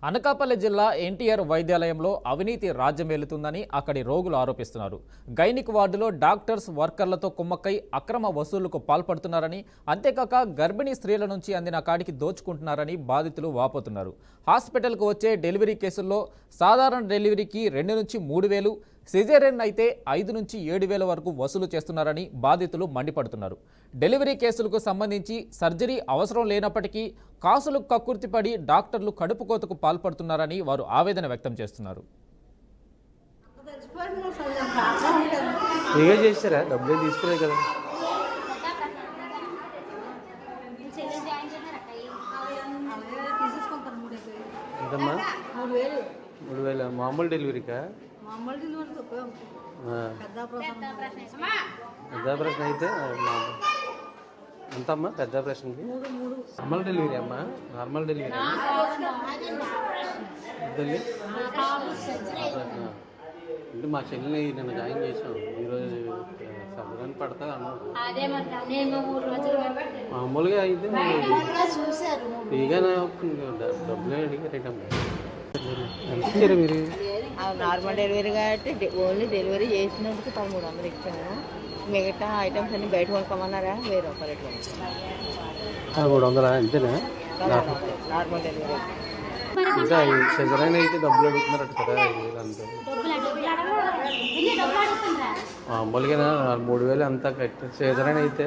అనకాపల్లి జిల్లా ఎన్టీఆర్ వైద్యాలయంలో అవినీతి రాజ్యమేలుతుందని అక్కడి రోగులు ఆరోపిస్తున్నారు. గైనిక్ వార్డులో డాక్టర్స్ వర్కర్లతో కుమ్మక్కై అక్రమ వసూళ్లకు పాల్పడుతున్నారని, అంతేకాక గర్భిణీ స్త్రీల నుంచి అందిన కాడికి దోచుకుంటున్నారని బాధితులు వాపోతున్నారు. హాస్పిటల్కు వచ్చే డెలివరీ కేసుల్లో సాధారణ డెలివరీకి 2 నుంచి 3,000, సిజేరియన్ అయితే 5 నుంచి 7,000 వరకు వసూలు చేస్తున్నారని బాధితులు మండిపడుతున్నారు. డెలివరీ కేసులకు సంబంధించి సర్జరీ అవసరం లేనప్పటికీ కాసులకు కక్కుర్తిపడి డాక్టర్లు కడుపు కోతకు పాల్పడుతున్నారని వారు ఆవేదన వ్యక్తం చేస్తున్నారు. చేస్తారా? డబ్బులు తీసుకోలే కదా. ఎంతమ్మా? 3,000 మామూలు డెలివరీకా? పెద్ద ఆపరేషన్ అయితే ఎంతమ్మా? పెద్ద ఆపరేషన్కి నార్మల్ డెలివరీ అమ్మా? నార్మల్ డెలివరీ అంటే మా చెల్లిని నేను జాయిన్ చేసాం. ఈరోజు సంబరాన్ని పడతా అన్నాడు. మామూలుగా అయితే ఫ్రీగానే డబ్బులే అడిగారేటమ్మా. ఎంత ఇచ్చారు మీరు? నార్మల్ డెలివరీ కాబట్టి ఓన్లీ డెలివరీ చేసినందుకు 1300 ఇచ్చాము. మిగతా ఐటమ్స్ అన్ని బయట కొనుక్కోమన్నారా? 1000 రూపాయలు. 300 అంతేనా? నార్మల్ డెలివరీ ఇంకా సిజరైన్ అయితే డబ్బులు అడుగుతున్నారట కదా. 5,000 అంతే. మామూలుగా 3,000 అంతా కట్టి సిజరైన్ అయితే